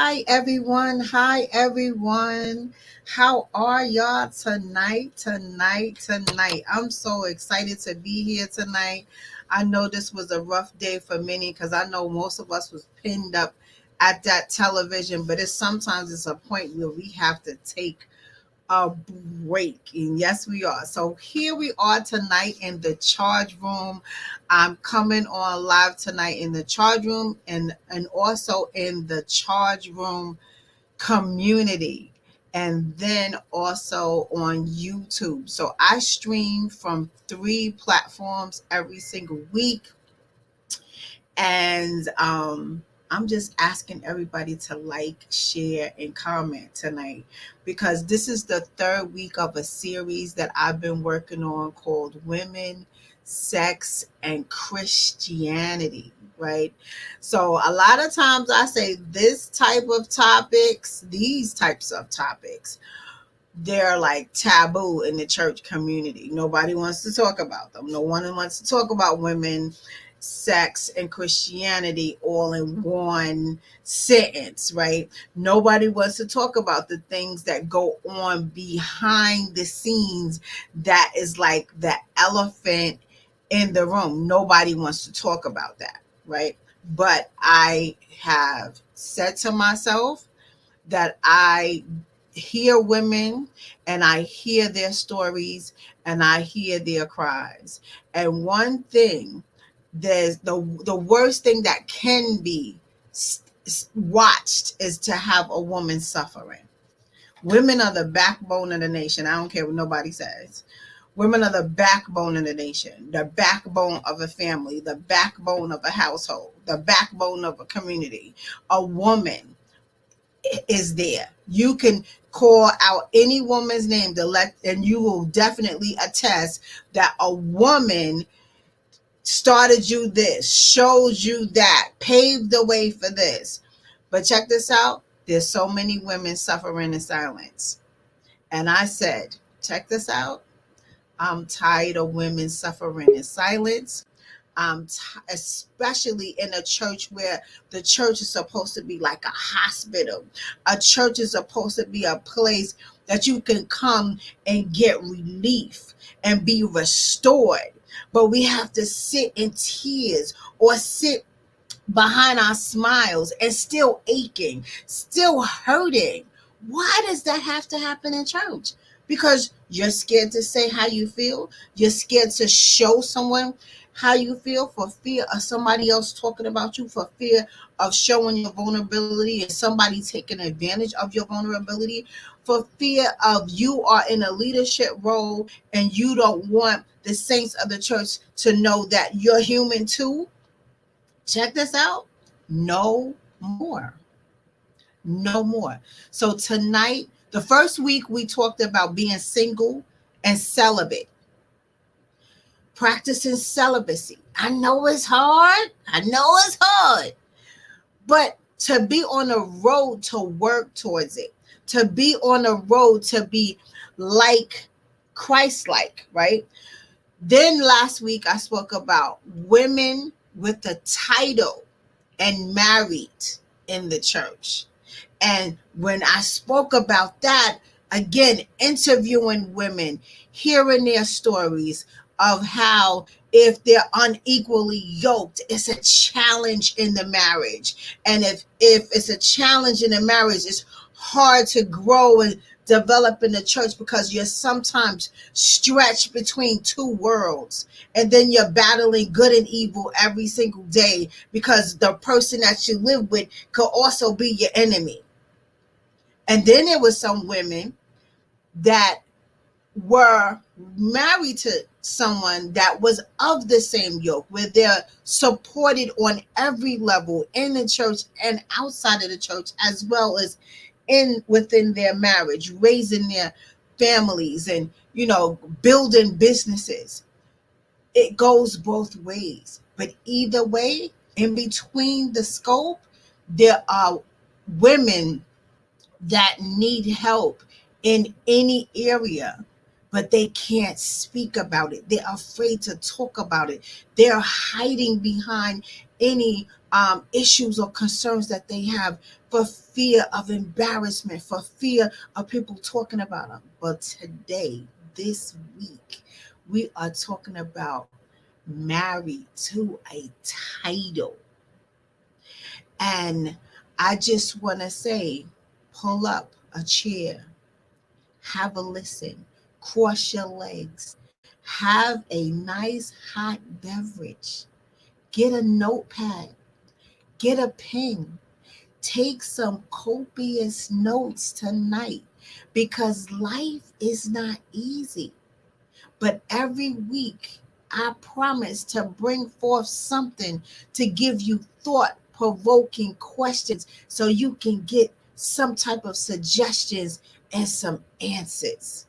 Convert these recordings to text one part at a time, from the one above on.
Hi everyone. Hi everyone. How are y'all tonight? I'm so excited to be here tonight. I know this was a rough day for many because I know most of us was pinned up at that television, but it's a point where we have to take a break. And yes, we are. So here we are tonight in the charge room. I'm coming on live tonight in the charge room and also in the charge room community, and then also on YouTube. So I stream from 3 platforms every single week, and I'm just asking everybody to like, share, and comment tonight because this is the third week of a series that I've been working on called Women, Sex, and Christianity. Right. So a lot of times I say these types of topics, they're like taboo in the church community. Nobody wants to talk about them. No one wants to talk about women, sex, and Christianity all in one sentence, right? Nobody wants to talk about the things that go on behind the scenes that is like the elephant in the room. Nobody wants to talk about that, right? But I have said to myself that I hear women and I hear their stories and I hear their cries. And one thing, there's the worst thing that can be watched is to have a woman suffering. Women are the backbone of the nation. I don't care what nobody says. Women are the backbone of the nation, the backbone of a family, the backbone of a household, the backbone of a community. A woman is there. You can call out any woman's name and you will definitely attest that a woman started you this, showed you that, paved the way for this. But check this out. There's so many women suffering in silence. And I said, check this out. I'm tired of women suffering in silence. Especially in a church where the church is supposed to be like a hospital. A church is supposed to be a place that you can come and get relief and be restored. But we have to sit in tears or sit behind our smiles and still aching, still hurting. Why does that have to happen in church? Because you're scared to say how you feel. You're scared to show someone how you feel for fear of somebody else talking about you, for fear of showing your vulnerability and somebody taking advantage of your vulnerability, for fear of you are in a leadership role and you don't want the saints of the church to know that you're human too. Check this out. No more. No more. So tonight, the first week we talked about being single and celibate, practicing celibacy. I know it's hard. But to be on a road to work towards it, to be on a road to be like Christ-like, right? Then last week I spoke about women with the title and married in the church. And when I spoke about that, again, interviewing women, hearing their stories of how if they're unequally yoked, it's a challenge in the marriage. And if it's a challenge in the marriage, it's hard to grow and develop in the church because you're sometimes stretched between two worlds, and then you're battling good and evil every single day because the person that you live with could also be your enemy. And then there was some women that were married to someone that was of the same yoke, where they're supported on every level in the church and outside of the church, as well as within their marriage, raising their families and building businesses. It goes both ways. But either way, in between the scope, there are women that need help in any area. but they can't speak about it. They're afraid to talk about it. They're hiding behind any issues or concerns that they have for fear of embarrassment, for fear of people talking about them. But today, this week, we are talking about married to a title. And I just want to say, pull up a chair, have a listen, cross your legs, have a nice hot beverage, get a notepad, get a pen, take some copious notes tonight because life is not easy. But every week, I promise to bring forth something to give you thought provoking questions so you can get some type of suggestions and some answers.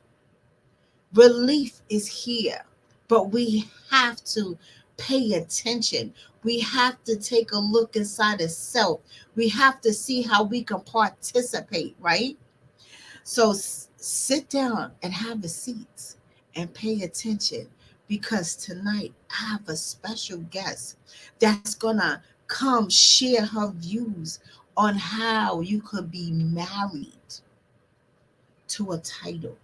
Relief is here, but we have to pay attention. We have to take a look inside of self. We have to see how we can participate, right? So sit down and have a seat and pay attention because tonight I have a special guest that's gonna come share her views on how you could be married to a title.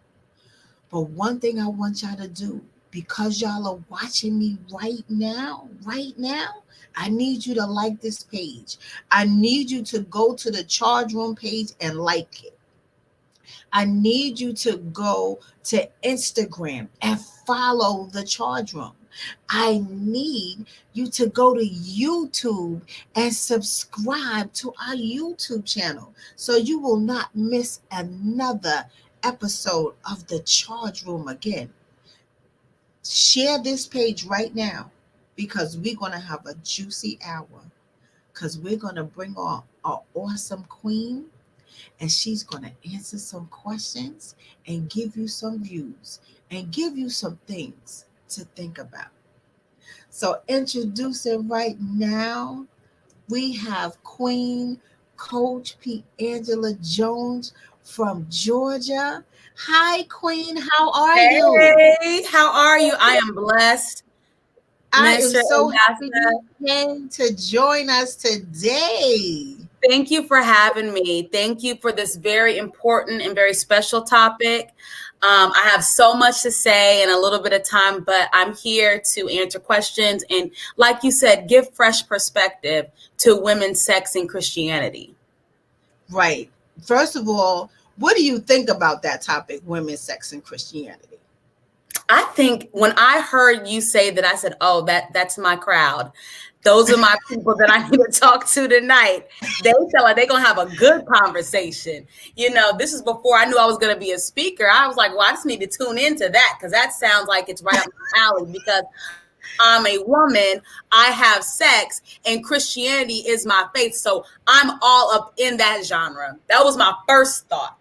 But one thing I want y'all to do, because y'all are watching me right now, I need you to like this page. I need you to go to the charge room page and like it. I need you to go to Instagram and follow the charge room. I need you to go to YouTube and subscribe to our YouTube channel so you will not miss another episode of the charge room again. Share this page right now because we're going to have a juicy hour because we're going to bring on our awesome queen and she's going to answer some questions and give you some views and give you some things to think about. So, introducing right now, we have Queen Coach P. Angela Jones from Georgia. Hi, Queen. How are you? Hey, how are you? I am blessed, I am Mr. so happy Ambassador. you came to join us today. Thank you for having me. Thank you for this very important and very special topic. I have so much to say in a little bit of time, but I'm here to answer questions and, like you said, give fresh perspective to women's sex and Christianity. Right. First of all, what do you think about that topic, women's sex and Christianity? I think when I heard you say that, I said, "Oh, that's my crowd. Those are my people that I need to talk to tonight." They feel like they're gonna have a good conversation. This is before I knew I was gonna be a speaker. I was like, "Well, I just need to tune into that because that sounds like it's right up my alley." Because I'm a woman, I have sex, and Christianity is my faith, so I'm all up in that genre. That was my first thought.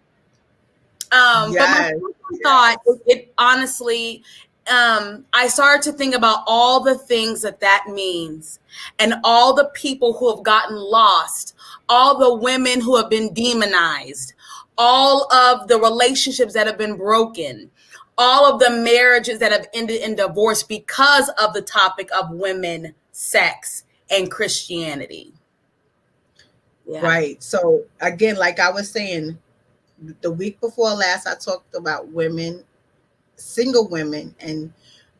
But my Yes. second thought, it honestly, I started to think about all the things that means and all the people who have gotten lost, all the women who have been demonized, all of the relationships that have been broken, all of the marriages that have ended in divorce because of the topic of women, sex, and Christianity. Yeah. Right. So again, like I was saying, the week before last, I talked about women, single women, and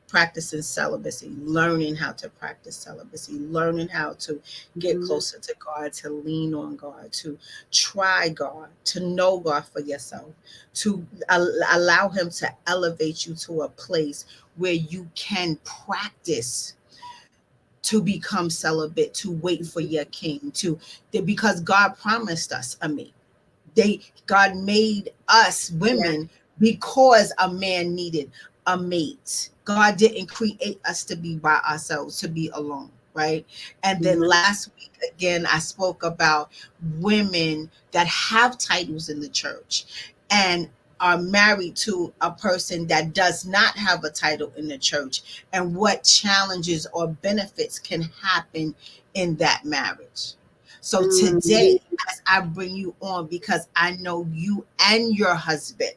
practicing celibacy, learning how to practice celibacy, learning how to get closer to God, to lean on God, to try God, to know God for yourself, to allow Him to elevate you to a place where you can practice to become celibate, to wait for your king, because God promised us a mate. God made us women because a man needed a mate. God didn't create us to be by ourselves, to be alone, right? And then last week again, I spoke about women that have titles in the church and are married to a person that does not have a title in the church, and what challenges or benefits can happen in that marriage. So today, as I bring you on, because I know you and your husband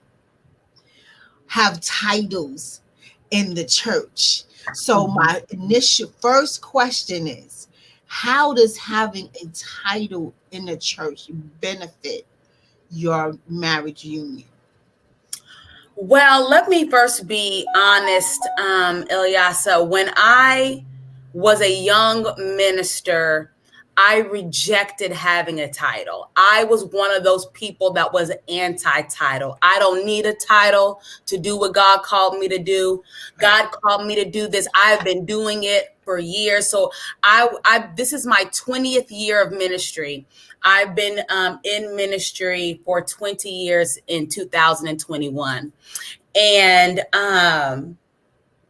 have titles in the church. So my initial first question is, how does having a title in the church benefit your marriage union? Well, let me first be honest, Ilyasa. When I was a young minister, I rejected having a title. I was one of those people that was anti-title. I don't need a title to do what God called me to do. God called me to do this. I've been doing it for years. So this is my 20th year of ministry. I've been in ministry for 20 years in 2021. And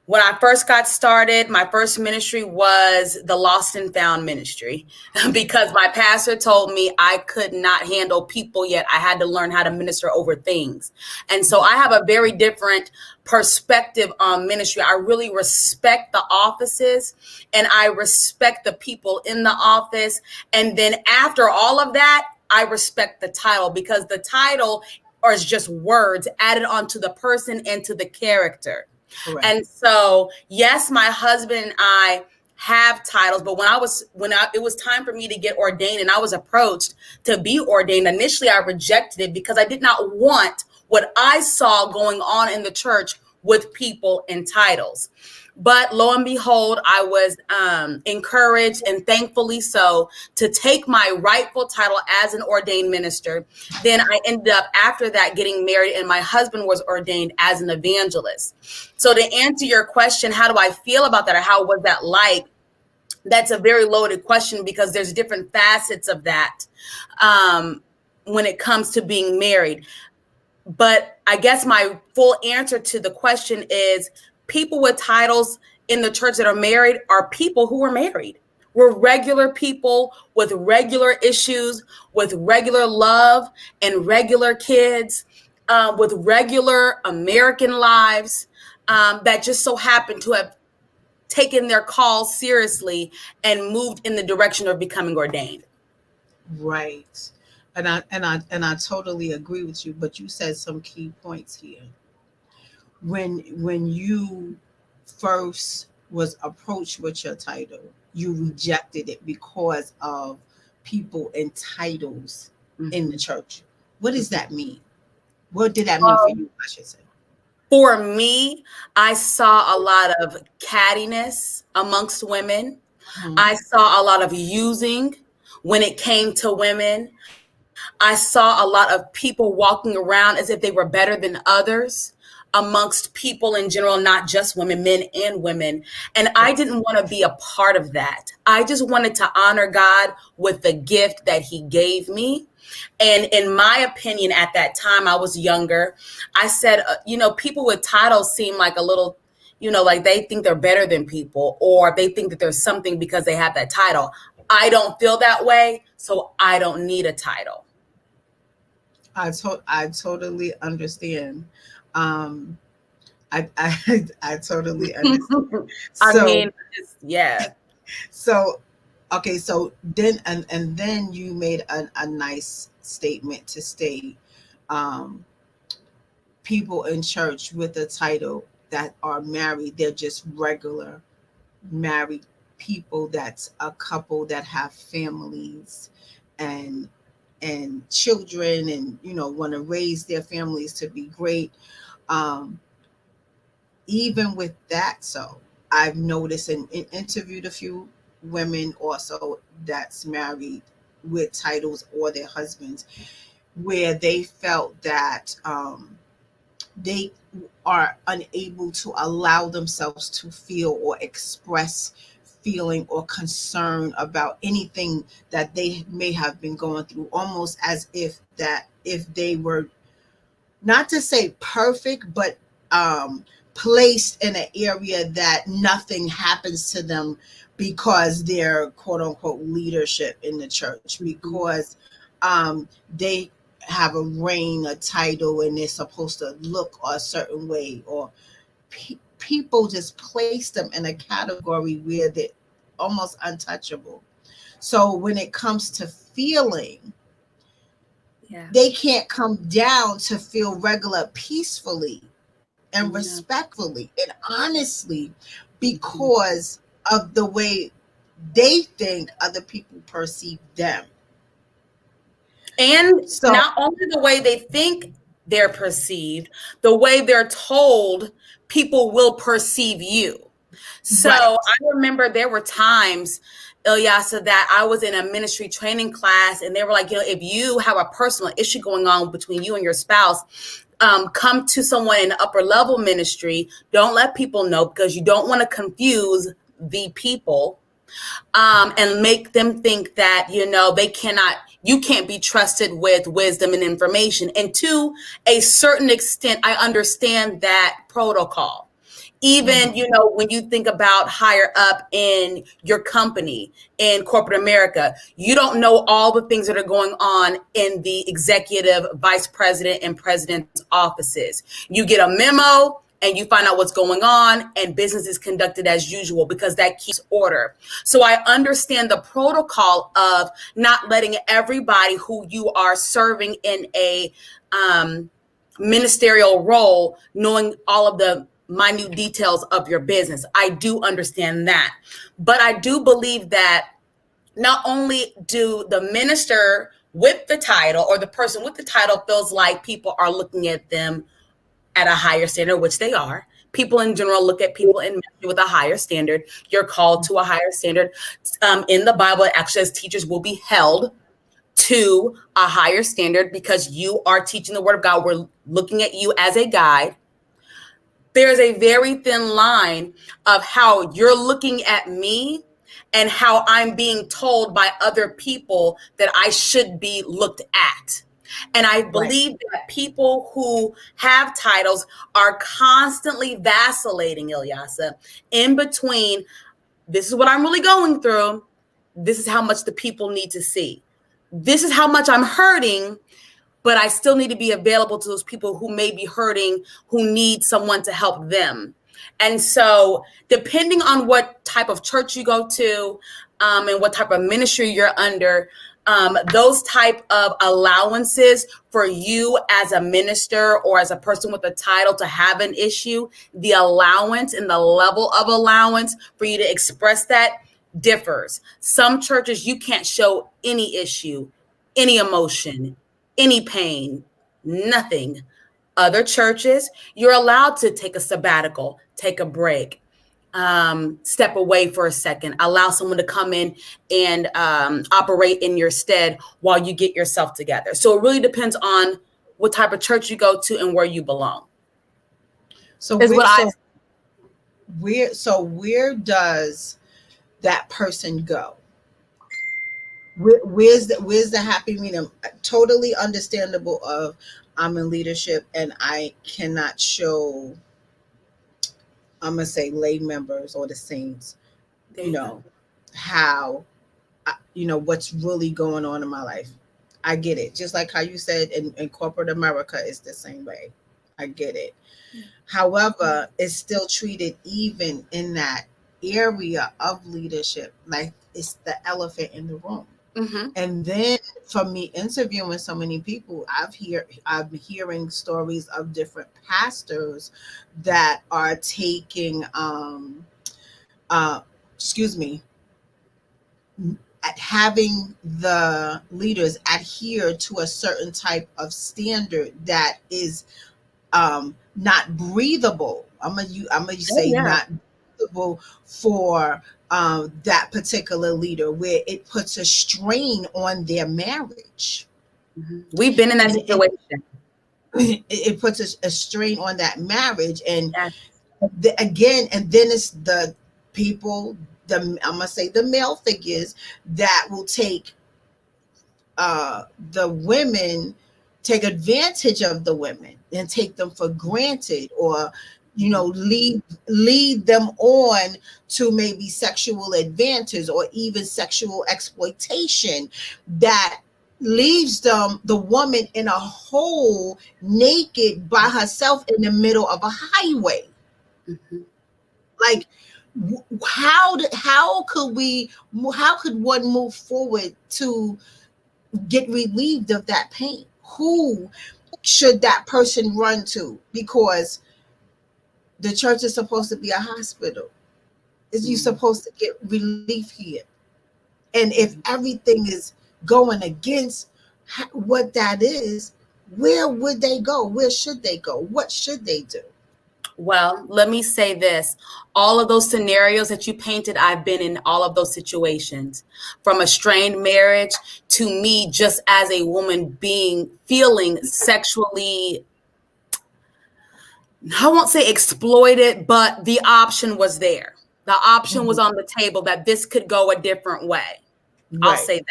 when I first got started, my first ministry was the Lost and Found ministry because my pastor told me I could not handle people yet. I had to learn how to minister over things. And so I have a very different perspective on ministry. I really respect the offices and I respect the people in the office. And then after all of that, I respect the title because the title is just words added onto the person and to the character. Correct. And so, yes, my husband and I have titles, but it was time for me to get ordained and I was approached to be ordained, initially I rejected it because I did not want what I saw going on in the church with people in titles. But lo and behold, I was encouraged, and thankfully so, to take my rightful title as an ordained minister. Then I ended up, after that, getting married, and my husband was ordained as an evangelist. So to answer your question, how do I feel about that, or how was that like? That's a very loaded question because there's different facets of that when it comes to being married. But I guess my full answer to the question is, people with titles in the church that are married are people who are married. We're regular people with regular issues, with regular love and regular kids, with regular American lives that just so happen to have taken their call seriously and moved in the direction of becoming ordained. Right. And I totally agree with you, but you said some key points here. When you first was approached with your title, you rejected it because of people in titles in the church. What does that mean? What did that mean for you, I should say? For me, I saw a lot of cattiness amongst women. I saw a lot of using when it came to women. I saw a lot of people walking around as if they were better than others amongst people in general, not just women, men and women. And I didn't want to be a part of that. I just wanted to honor God with the gift that he gave me. And in my opinion, at that time, I was younger. I said, people with titles seem like a little, like they think they're better than people, or they think that there's something because they have that title. I don't feel that way, so I don't need a title. I totally understand. I totally understand. Yeah. So, okay, so then and then you made a nice statement to state, people in church with a title that are married, they're just regular married people. That's a couple that have families and children, and want to raise their families to be great. Even with that, so I've noticed and interviewed a few women also that's married with titles or their husbands, where they felt that they are unable to allow themselves to feel or express feeling or concern about anything that they may have been going through, almost as if they were, not to say perfect, but placed in an area that nothing happens to them because they're quote unquote leadership in the church, because they have a ring, a title, and they're supposed to look a certain way, or people just place them in a category where they're almost untouchable. So when it comes to feeling, they can't come down to feel regular peacefully and respectfully and honestly, because of the way they think other people perceive them. And So not only the way they think they're perceived, the way they're told people will perceive you. So right. I remember there were times, Ilyasah, that I was in a ministry training class and they were like, if you have a personal issue going on between you and your spouse, come to someone in the upper level ministry. Don't let people know, because you don't want to confuse the people and make them think that, you can't be trusted with wisdom and information. And to a certain extent, I understand that protocol. Even, when you think about higher up in your company, in corporate America, you don't know all the things that are going on in the executive vice president and president's offices. You get a memo and you find out what's going on, and business is conducted as usual, because that keeps order. So I understand the protocol of not letting everybody who you are serving in a ministerial role knowing all of the minute details of your business. I do understand that. But I do believe that not only do the minister with the title or the person with the title feels like people are looking at them at a higher standard, which they are. People in general look at people in ministry with a higher standard. You're called to a higher standard. In the Bible, it actually says teachers will be held to a higher standard because you are teaching the word of God. We're looking at you as a guide. There's a very thin line of how you're looking at me and how I'm being told by other people that I should be looked at. And I believe that people who have titles are constantly vacillating, Ilyasah, in between, this is what I'm really going through. This is how much the people need to see. This is how much I'm hurting, but I still need to be available to those people who may be hurting, who need someone to help them. And so depending on what type of church you go to and what type of ministry you're under, those type of allowances for you as a minister or as a person with a title to have an issue, the allowance and the level of allowance for you to express that differs. Some churches, you can't show any issue, any emotion, any pain, nothing. Other churches, you're allowed to take a sabbatical, take a break, step away for a second, allow someone to come in and operate in your stead while you get yourself together. So it really depends on what type of church you go to and where you belong. So where does that person go? Where's the happy medium? Totally understandable of I'm in leadership and I cannot show, I'm gonna say, lay members or the saints, how, what's really going on in my life. I get it. Just like how you said in corporate America, it's the same way. I get it. However, it's still treated, even in that area of leadership, like it's the elephant in the room. Mm-hmm. And then from me interviewing so many people, I'm hearing stories of different pastors that are taking, at having the leaders adhere to a certain type of standard that is not breathable. I'm gonna say not breathable for that particular leader, where it puts a strain on their marriage. Mm-hmm. We've been in that situation. It puts a strain on that marriage, and again, and then it's the people, I'm gonna say the male figures that will take the women, take advantage of the women and take them for granted, or lead them on to maybe sexual advantage or even sexual exploitation that leaves the woman in a hole, naked by herself in the middle of a highway. Mm-hmm. Like, how could one move forward to get relieved of that pain? Who should that person run to? Because The church is supposed to be a hospital. Is you supposed to get relief here? And if everything is going against what that is, where would they go? Where should they go? What should they do? Well, let me say this. All of those scenarios that you painted, I've been in all of those situations. From a strained marriage to me just as a woman feeling sexually, I won't say exploited, but the option was there. The option was on the table that this could go a different way. Right.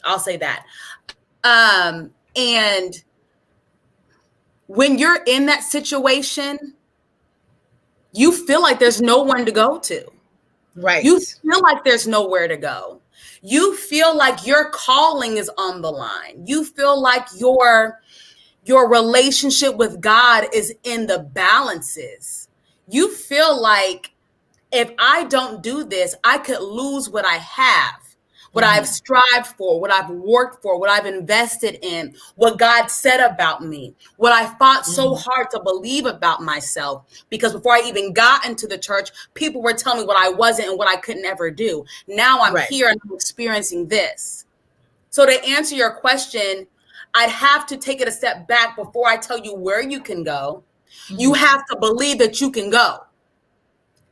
I'll say that. And when you're in that situation, you feel like there's no one to go to. Right. You feel like there's nowhere to go. You feel like your calling is on the line. You feel like your relationship with God is in the balances. You feel like if I don't do this, I could lose what I have, what I've strived for, what I've worked for, what I've invested in, what God said about me, what I fought so hard to believe about myself. Because before I even got into the church, people were telling me what I wasn't and what I could never do. Now I'm here and I'm experiencing this. So to answer your question, I'd have to take it a step back before I tell you where you can go. You have to believe that you can go.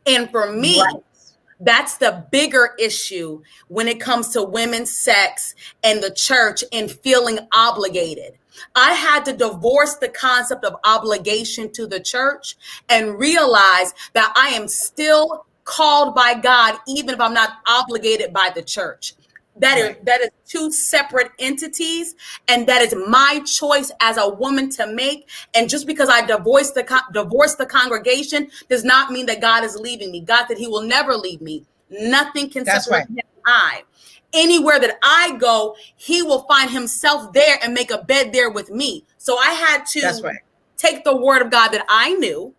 And for me, that's the bigger issue when it comes to women's sex and the church and feeling obligated. I had to divorce the concept of obligation to the church and realize that I am still called by God, even if I'm not obligated by the church. That is two separate entities, and that is my choice as a woman to make. And just because I divorced the congregation does not mean that God is leaving me. God said he will never leave me. Nothing can separate him and I. Anywhere that I go, he will find himself there and make a bed there with me. So I had to take the word of God that I knew,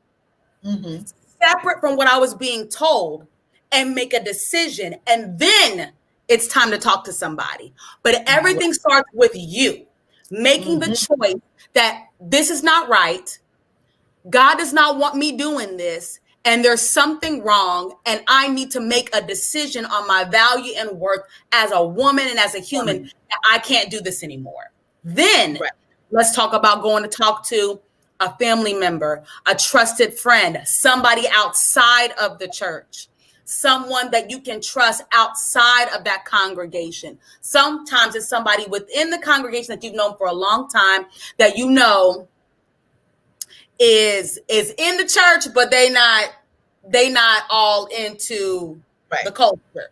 separate from what I was being told, and make a decision. And then it's time to talk to somebody. But everything starts with you making the choice that this is not right. God does not want me doing this. And there's something wrong. And I need to make a decision on my value and worth as a woman and as a human. I can't do this anymore. Then let's talk about going to talk to a family member, a trusted friend, somebody outside of the church. Someone that you can trust outside of that congregation. Sometimes it's somebody within the congregation that you've known for a long time that you know is in the church, but they not all into the culture.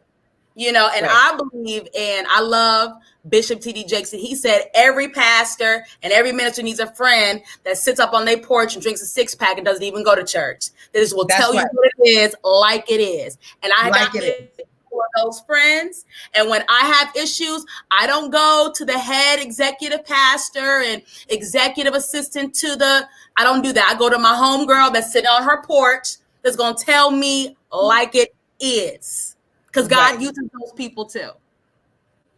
You know, and I believe and I love Bishop T.D. Jakes. He said every pastor and every minister needs a friend that sits up on their porch and drinks a 6-pack and doesn't even go to church. This will tell you what it is, like it is. And I got one of those friends. And when I have issues, I don't go to the head executive pastor and executive assistant I don't do that. I go to my homegirl that's sitting on her porch that's going to tell me like it is. Because God uses those people too.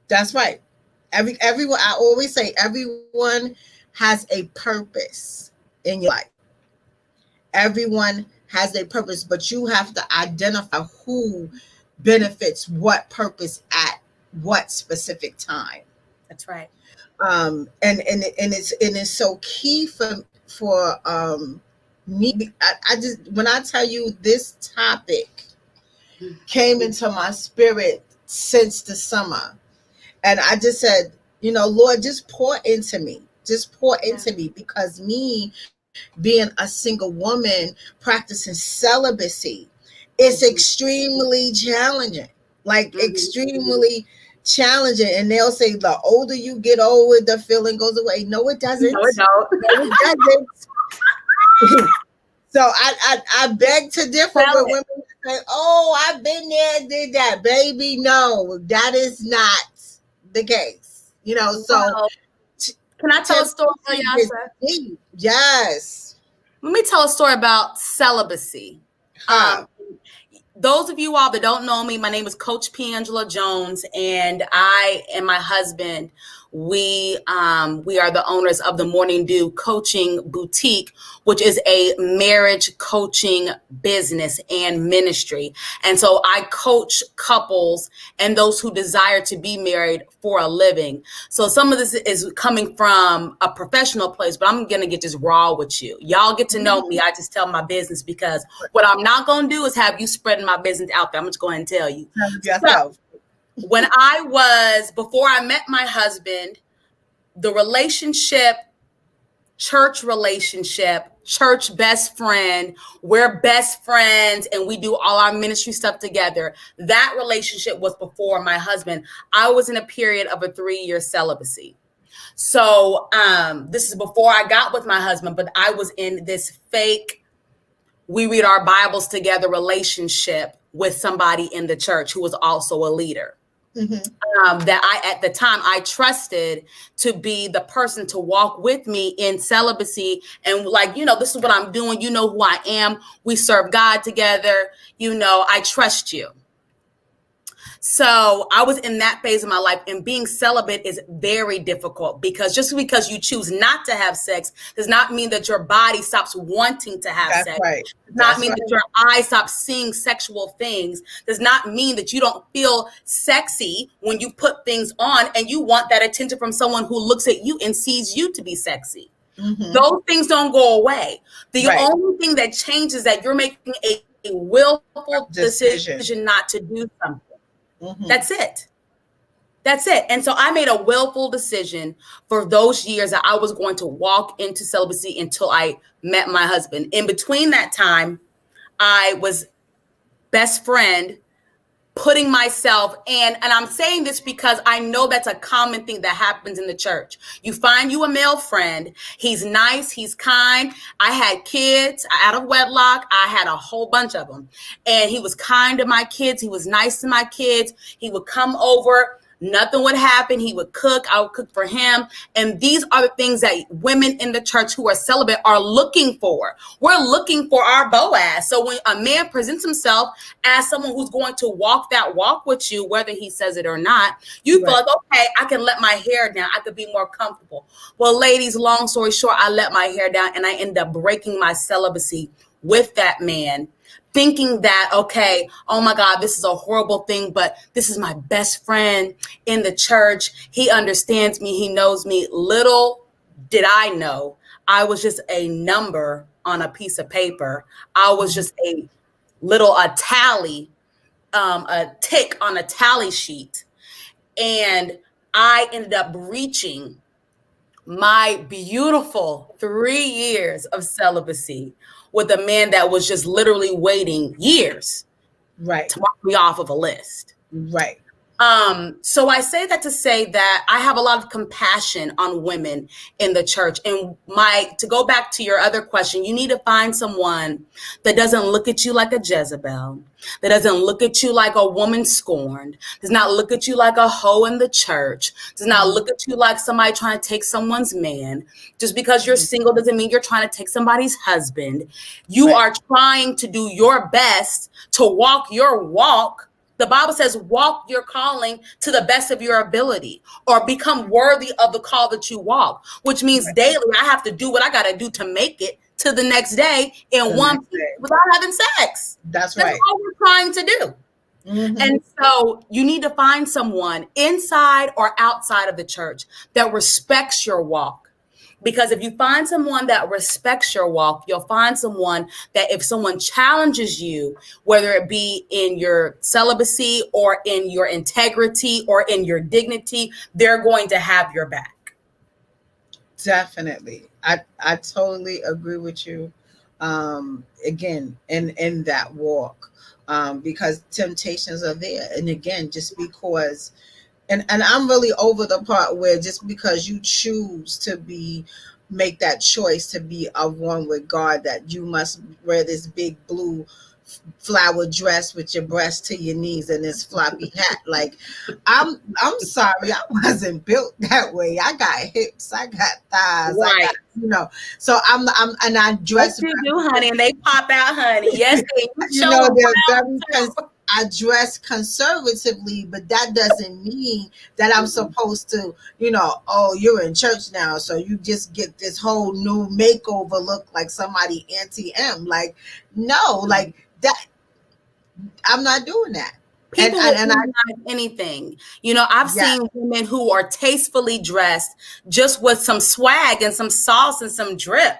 That's right. Everyone, I always say, everyone has a purpose in your life. Everyone has a purpose, but you have to identify who benefits what purpose at what specific time. That's right. And it's so key for me. I just, when I tell you this topic came into my spirit since the summer. And I just said, Lord, just pour into me. Just pour into me, because me being a single woman practicing celibacy is extremely challenging, extremely challenging. And they'll say, the older you get older, the feeling goes away. No, it doesn't. No, it don't. No, it doesn't. So I beg to differ with women who say, oh, I've been there, did that. Baby, no, that is not the case. So can I tell a story for you? Yes. Let me tell a story about celibacy. Those of you all that don't know me, my name is Coach P. Angela Jones, and I and my husband, we are the owners of the Morning Dew Coaching Boutique, which is a marriage coaching business and ministry. And so I coach couples and those who desire to be married for a living. So some of this is coming from a professional place, but I'm going to get just raw with you. Y'all get to know me. I just tell my business, because what I'm not going to do is have you spreading my business out there. I'm just going to tell you. So, when before I met my husband, the relationship, church best friend, we're best friends and we do all our ministry stuff together. That relationship was before my husband. I was in a period of a 3-year celibacy. So this is before I got with my husband, but I was in this fake, we read our Bibles together relationship with somebody in the church who was also a leader. That at the time I trusted to be the person to walk with me in celibacy. And this is what I'm doing. You know who I am. We serve God together. I trust you. So I was in that phase of my life, and being celibate is very difficult, because just because you choose not to have sex does not mean that your body stops wanting to have sex. Right. Does not mean that your eyes stop seeing sexual things. Does not mean that you don't feel sexy when you put things on and you want that attention from someone who looks at you and sees you to be sexy. Those things don't go away. The only thing that changes is that you're making a willful decision not to do something. That's it. And so I made a willful decision for those years that I was going to walk into celibacy until I met my husband. In between that time, I was best friend, putting myself, and I'm saying this because I know that's a common thing that happens in the church. You find you a male friend. He's nice. He's kind. I had kids out of wedlock. I had a whole bunch of them. And he was kind to my kids. He was nice to my kids. He would come over. Nothing would happen. He would cook. I would cook for him. And these are the things that women in the church who are celibate are looking for. We're looking for our Boaz. So when a man presents himself as someone who's going to walk that walk with you, whether he says it or not, you feel like, okay, I can let my hair down. I could be more comfortable. Well, ladies, long story short, I let my hair down and I ended up breaking my celibacy with that man, thinking that, okay, oh my God, this is a horrible thing, but this is my best friend in the church. He understands me. He knows me. Little did I know, I was just a number on a piece of paper. I was just a tally, a tick on a tally sheet. And I ended up reaching my beautiful 3 years of celibacy with a man that was just literally waiting years to mark me off of a list. Right. So I say that to say that I have a lot of compassion on women in the church. And to go back to your other question, you need to find someone that doesn't look at you like a Jezebel, that doesn't look at you like a woman scorned, does not look at you like a hoe in the church, does not look at you like somebody trying to take someone's man. Just because you're single doesn't mean you're trying to take somebody's husband. You are trying to do your best to walk your walk. The Bible says, walk your calling to the best of your ability, or become worthy of the call that you walk, which means daily I have to do what I got to do to make it to the next day in one piece without having sex. That's all we're trying to do. And so you need to find someone inside or outside of the church that respects your walk. Because if you find someone that respects your walk, you'll find someone that if someone challenges you, whether it be in your celibacy or in your integrity or in your dignity, they're going to have your back. Definitely. I totally agree with you. Again, in that walk, because temptations are there. And again, just because And I'm really over the part where just because you choose to make that choice to be of one with God, that you must wear this big blue flower dress with your breast to your knees and this floppy hat. Like, I'm sorry, I wasn't built that way. I got hips, I got thighs, I got, so I'm I dress. Yes, you do, honey, and they pop out, honey. Yes, they they're very I dress conservatively, but that doesn't mean that I'm supposed to, oh, you're in church now, so you just get this whole new makeover look like somebody anti-M. Like, no, like that. I'm not doing that. People will demonize anything. I've seen women who are tastefully dressed, just with some swag and some sauce and some drip,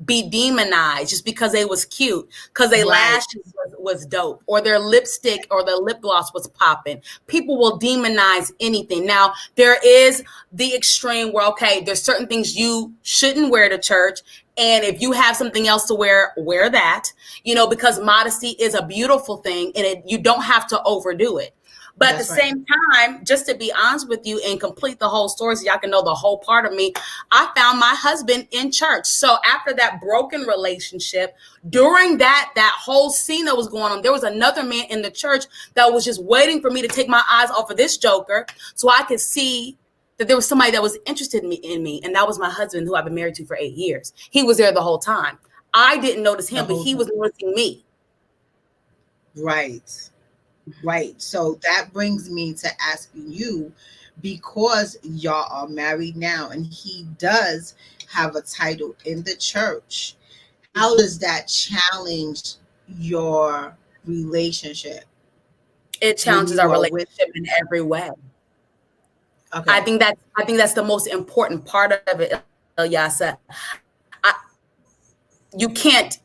be demonized just because they was cute, because their lashes was dope, or their lipstick or their lip gloss was popping. People will demonize anything. Now, there is the extreme where, okay, there's certain things you shouldn't wear to church. And if you have something else to wear that, because modesty is a beautiful thing, and you don't have to overdo it. But at the same time, just to be honest with you and complete the whole story so y'all can know the whole part of me, I found my husband in church. So after that broken relationship, during that whole scene that was going on, there was another man in the church that was just waiting for me to take my eyes off of this joker so I could see that there was somebody that was interested in me, and that was my husband, who I've been married to for 8 years. He was there the whole time. I didn't notice him, but he was noticing me. Right. So that brings me to asking you, because y'all are married now and he does have a title in the church, how does that challenge your relationship? It challenges our relationship in every way. Okay. I think that's the most important part of it, Ilyasah. You can't.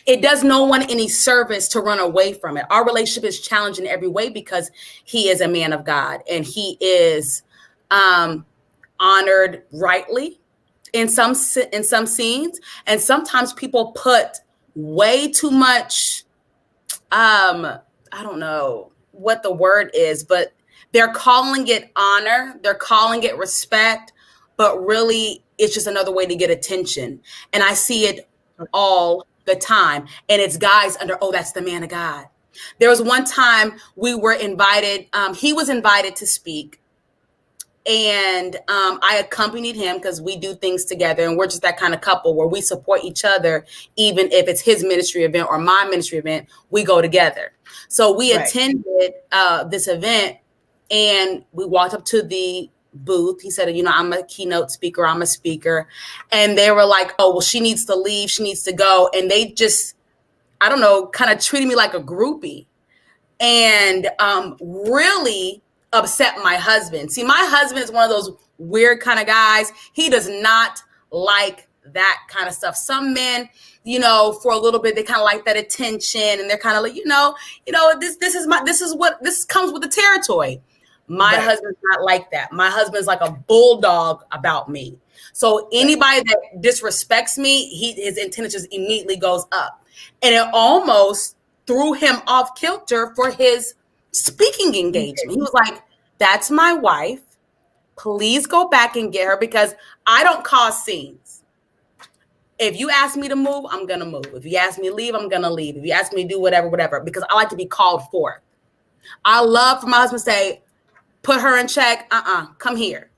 It does no one any service to run away from it. Our relationship is challenged in every way because he is a man of God, and he is honored rightly in some scenes. And sometimes people put way too much. I don't know what the word is, but they're calling it honor. They're calling it respect, but really it's just another way to get attention. And I see it all the time. And it's guys under, oh, that's the man of God. There was one time we were invited. He was invited to speak. And I accompanied him because we do things together. And we're just that kind of couple where we support each other. Even if it's his ministry event or my ministry event, we go together. So we attended this event. And we walked up to the booth. He said, I'm a keynote speaker. I'm a speaker. And they were like, oh, well, she needs to leave. She needs to go. And they just, I don't know, kind of treated me like a groupie and really upset my husband. See, my husband is one of those weird kind of guys. He does not like that kind of stuff. Some men, for a little bit, they kind of like that attention and they're kind of like, this comes with the territory. My husband's not like that. My husband's like a bulldog about me. So anybody that disrespects me, his intelligence just immediately goes up. And it almost threw him off kilter for his speaking engagement. He was like, that's my wife. Please go back and get her because I don't cause scenes. If you ask me to move, I'm going to move. If you ask me to leave, I'm going to leave. If you ask me to do whatever, because I like to be called for. I love for my husband to say, put her in check. Come here.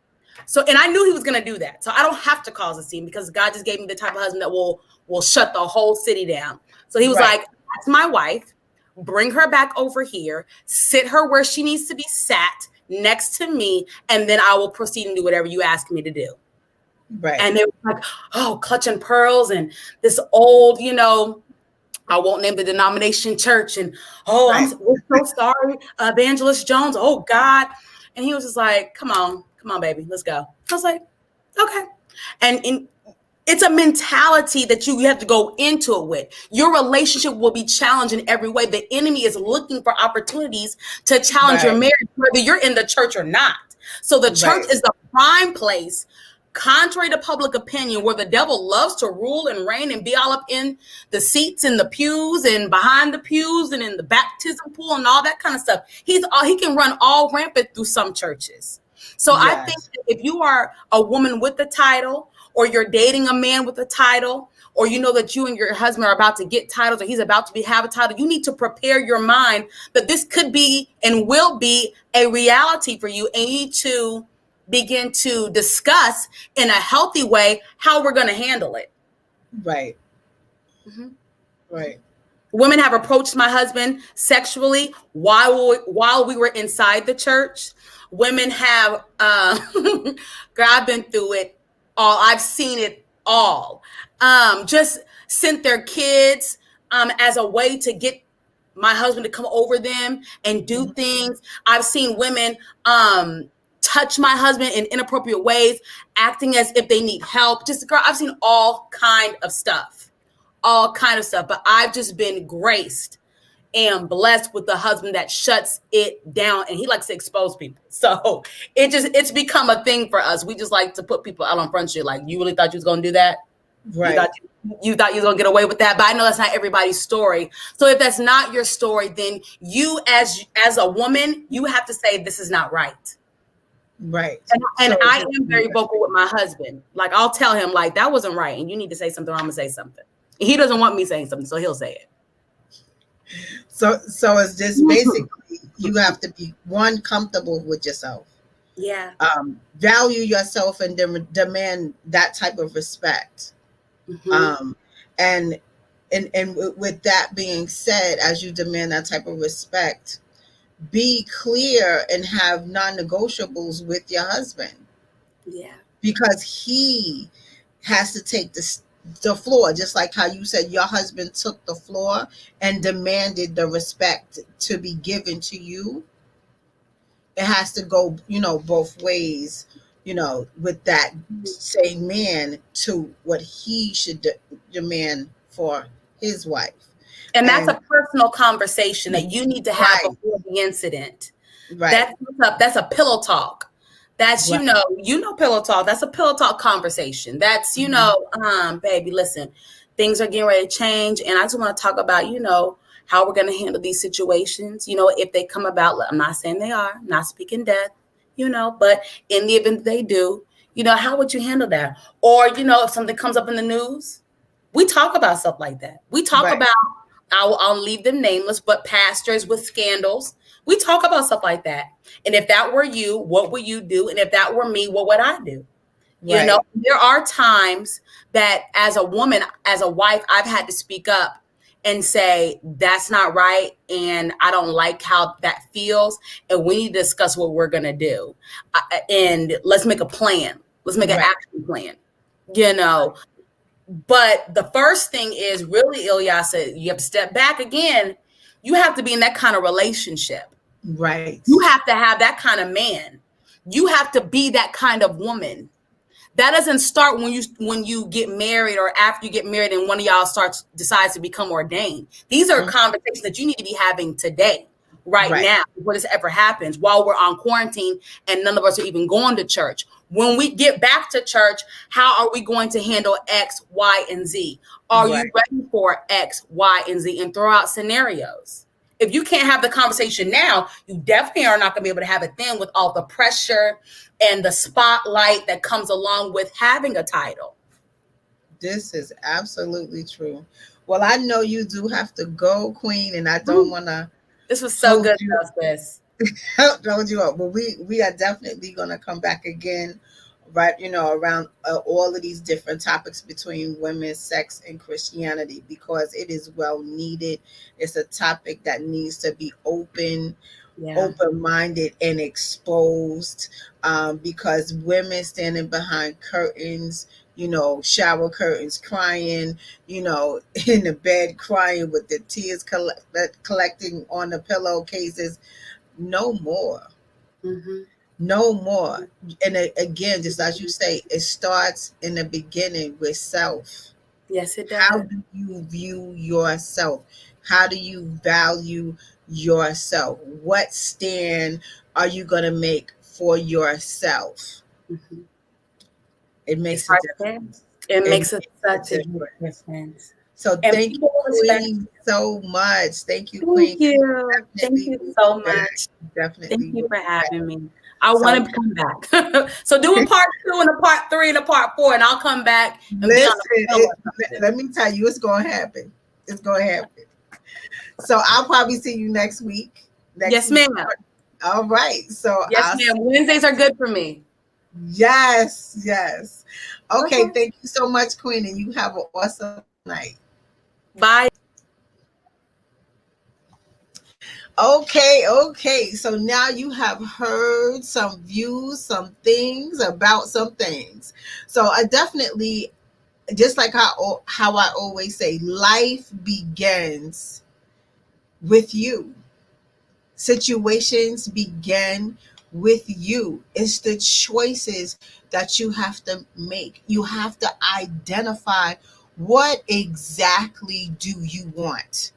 So, and I knew he was going to do that. So I don't have to cause a scene because God just gave me the type of husband that will shut the whole city down. So he was like, that's my wife. Bring her back over here. Sit her where she needs to be sat next to me. And then I will proceed and do whatever you ask me to do. Right. And they were like, oh, clutching pearls and this old, I won't name the denomination church. And, we're so sorry, Evangelist Jones. Oh, God. And he was just like, come on, baby, let's go. I was like, okay. And it's a mentality that you have to go into it with. Your relationship will be challenged in every way. The enemy is looking for opportunities to challenge your marriage, whether you're in the church or not. So the church is the prime place, contrary to public opinion, where the devil loves to rule and reign and be all up in the seats and the pews and behind the pews and in the baptism pool and all that kind of stuff. He can run all rampant through some churches. So I think that if you are a woman with the title, or you're dating a man with a title, or you know that you and your husband are about to get titles, or he's about to have a title, you need to prepare your mind that this could be and will be a reality for you. And you need to begin to discuss in a healthy way how we're going to handle it. Right. Mm-hmm. Right. Women have approached my husband sexually while we were inside the church. Women have, girl, I've been through it all. I've seen it all. Just sent their kids as a way to get my husband to come over them and do things. I've seen women touch my husband in inappropriate ways, acting as if they need help. Just, girl, I've seen all kind of stuff. All kind of stuff, but I've just been graced and blessed with the husband that shuts it down, and he likes to expose people. So it's become a thing for us. We just like to put people out on Front Street. Like, you really thought you was gonna do that? Right. You thought you was gonna get away with that? But I know that's not everybody's story. So if that's not your story, then you as a woman, you have to say this is not right. Right. And so, I am very vocal with my husband. Like, I'll tell him, like, that wasn't right, and you need to say something, or I'm gonna say something. He doesn't want me saying something, so he'll say it. So it's just basically you have to be, one, comfortable with yourself. Yeah. Value yourself and demand that type of respect. Mm-hmm. And with that being said, as you demand that type of respect, be clear and have non-negotiables with your husband. Yeah. Because he has to take the floor, just like how you said your husband took the floor and demanded the respect to be given to you. It has to go, both ways, with that same man to what he should demand for his wife. And that's a personal conversation that you need to have before the incident. Right. That's a pillow talk. That's, right. Pillow talk. That's a pillow talk conversation. That's, baby, listen, things are getting ready to change. And I just want to talk about, how we're going to handle these situations. If they come about, I'm not saying they are, not speaking death, but in the event they do, how would you handle that? Or, if something comes up in the news, we talk about stuff like that. We talk about, I'll leave them nameless, but pastors with scandals. We talk about stuff like that. And if that were you, what would you do? And if that were me, what would I do? Right. There are times that as a woman, as a wife, I've had to speak up and say, that's not right. And I don't like how that feels. And we need to discuss what we're going to do. And let's make a plan. Let's make an action plan, But the first thing is really, Ilyasah, you have to step back again. You have to be in that kind of relationship. Right. You have to have that kind of man. You have to be that kind of woman. That doesn't start when you get married or after you get married and one of y'all decides to become ordained. These are conversations that you need to be having today, right now, before this ever happens, while we're on quarantine and none of us are even going to church. When we get back to church, how are we going to handle X, Y, and Z? Are you ready for X, Y, and Z? And throw out scenarios. If you can't have the conversation now, you definitely are not going to be able to have it then with all the pressure and the spotlight that comes along with having a title. This is absolutely true. Well, I know you do have to go, Queen, and I don't want to. This was so good, Justice. Hold you up. But we are definitely going to come back again, right? Around all of these different topics between women, sex, and Christianity, because it is well needed. It's a topic that needs to be open-minded and exposed, because women standing behind curtains, shower curtains, crying, in the bed crying with the tears collecting on the pillowcases. No more. Mm-hmm. No more. And again, just as you say, it starts in the beginning with self. Yes, it does. How do you view yourself? How do you value yourself? What stand are you going to make for yourself? Mm-hmm. It makes a difference. It makes such a difference. So thank you, Queen, so much. Thank you, Queen. Thank you so much. Definitely. Thank you for having me. I want to come back. So do a part 2 and a part 3 and a part 4, and I'll come back. And let me tell you, it's going to happen. It's going to happen. So I'll probably see you next week. Yes, ma'am. All right. So yes, ma'am. Wednesdays are good for me. Yes. Okay. Thank you so much, Queen, and you have an awesome night. Bye. Okay. So now you have heard some views, some things about some things. So I definitely, just like how I always say, life begins with you. Situations begin with you. It's the choices that you have to make. You have to identify what exactly do you want.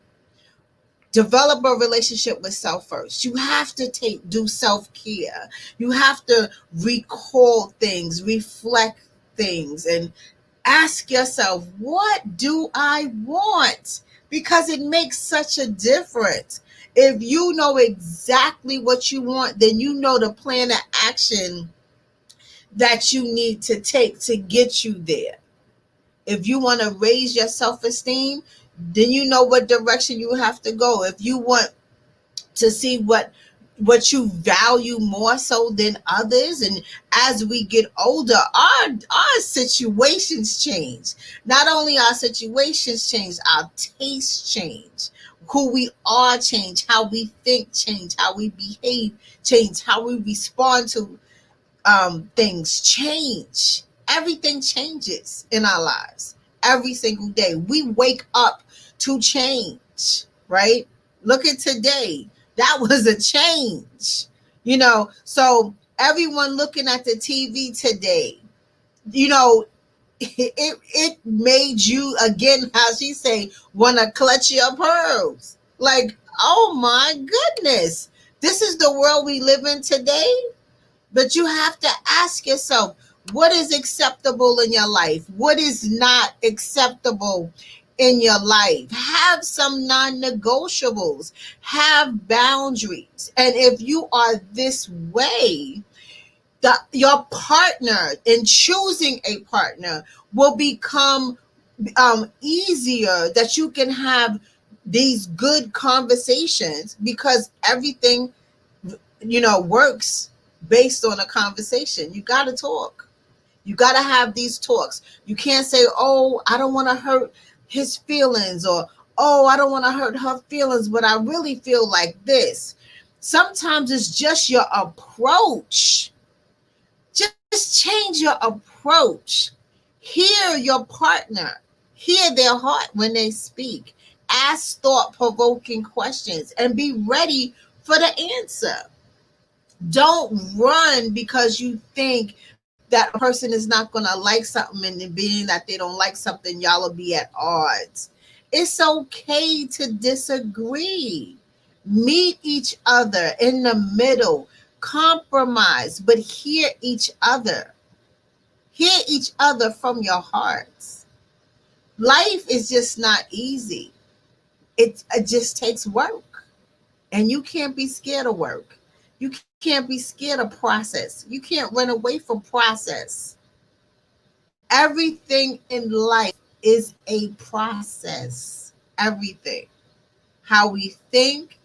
Develop a relationship with self first. You have to do self-care. You have to recall things, reflect things, and ask yourself, what do I want? Because it makes such a difference. If you know exactly what you want, then you know the plan of action that you need to take to get you there. If you want to raise your self-esteem, then you know what direction you have to go. If you want to see what you value more so than others, and as we get older, our situations change. Not only our situations change, our tastes change. Who we are change, how we think change, how we behave change, how we respond to things change. Everything changes in our lives every single day. We wake up to change, right? Look at today. That was a change, So everyone looking at the TV today, you know, it made you again, how she say, want to clutch your pearls. Like, oh my goodness, this is the world we live in today. But you have to ask yourself, what is acceptable in your life? What is not acceptable in your life? Have some non negotiables, have boundaries. And if you are this way, your partner, in choosing a partner, will become easier, that you can have these good conversations, because everything works based on a conversation. You got to talk. You got to have these talks. You can't say, oh, I don't want to hurt his feelings, or oh, I don't want to hurt her feelings, but I really feel like this. Sometimes it's just your approach. Just change your approach. Hear your partner. Hear their heart when they speak. Ask thought-provoking questions and be ready for the answer. Don't run because you think that a person is not going to like something, and being that they don't like something, y'all will be at odds. It's okay to disagree. Meet each other in the middle, compromise, but hear each other. Hear each other from your hearts. Life is just not easy. It just takes work. And you can't be scared of work. You can't be scared of process. You can't run away from process. Everything in life is a process. Everything. How we think,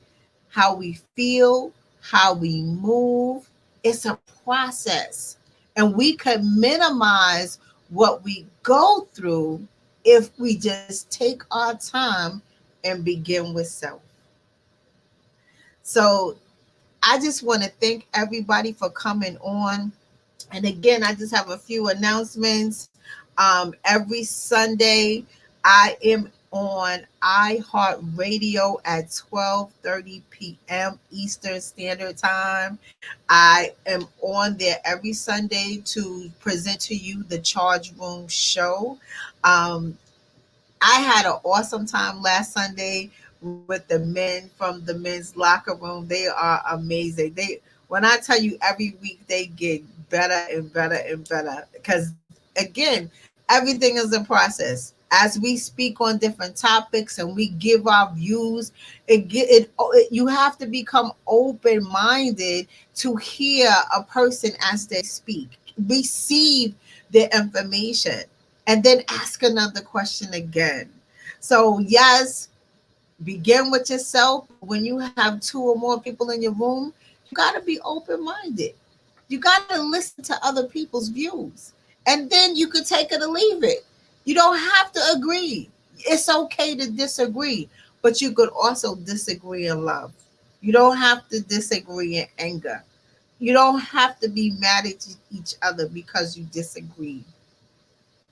how we feel, how we move. It's a process. And we can minimize what we go through if we just take our time and begin with self. So I just want to thank everybody for coming on. And again, I just have a few announcements. Every Sunday, I am on iHeartRadio at 12:30 p.m. Eastern Standard Time. I am on there every Sunday to present to you the Charge Room Show. I had an awesome time last Sunday with the men from the men's locker room. They are amazing. When I tell you, every week they get better and better and better, because again, everything is a process. As we speak on different topics and we give our views, you have to become open minded to hear a person as they speak, receive their information, and then ask another question again. So yes, begin with yourself. When you have two or more people in your room, you got to be open minded. You got to listen to other people's views, and then you could take it or leave it. You don't have to agree. It's okay to disagree, but you could also disagree in love. You don't have to disagree in anger. You don't have to be mad at each other because you disagree.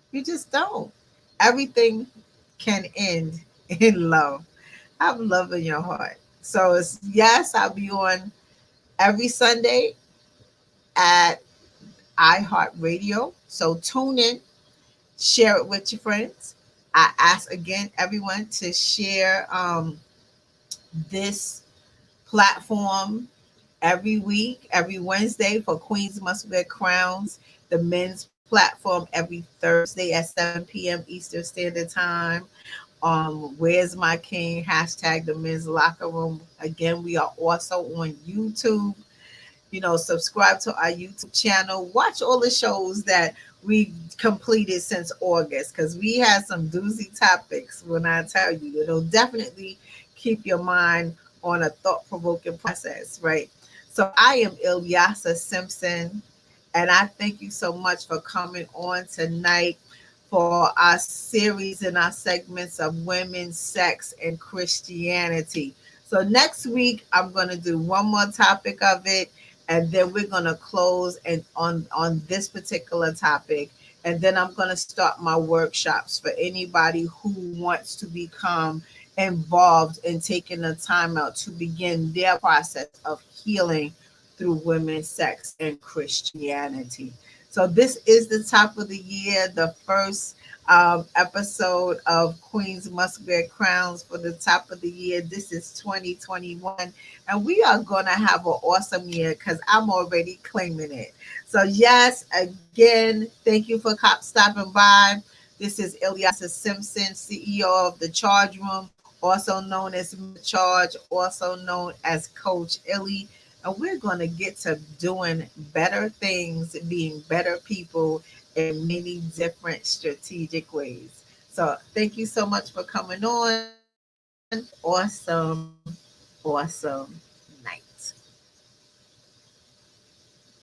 You just don't. Everything can end in love. Have love in your heart. So it's yes, I'll be on every Sunday at iHeartRadio. So tune in, share it with your friends. I ask again everyone to share this platform every week, every Wednesday for Queens Must Wear Crowns, the men's platform every Thursday at 7 p.m. Eastern Standard Time. Where's My King? Hashtag the men's locker room. Again, we are also on YouTube. Subscribe to our YouTube channel. Watch all the shows that we completed since August because we had some doozy topics. When I tell you, it'll definitely keep your mind on a thought provoking process, right? So I am Ilyasa Simpson, and I thank you so much for coming on tonight for our series and our segments of women, sex, and Christianity. So next week, I'm going to do one more topic of it, and then we're going to close and on this particular topic, and then I'm going to start my workshops for anybody who wants to become involved in taking the time out to begin their process of healing through women's sex and Christianity. So this is the top of the year, the first episode of Queens Must Wear Crowns for the top of the year. This is 2021, and we are going to have an awesome year because I'm already claiming it. So yes, again, thank you for stopping by. This is Ilyasa Simpson, CEO of the Charge Room, also known as Charge, also known as Coach Illy. And we're going to get to doing better things, being better people in many different strategic ways. So thank you so much for coming on. Awesome. Awesome.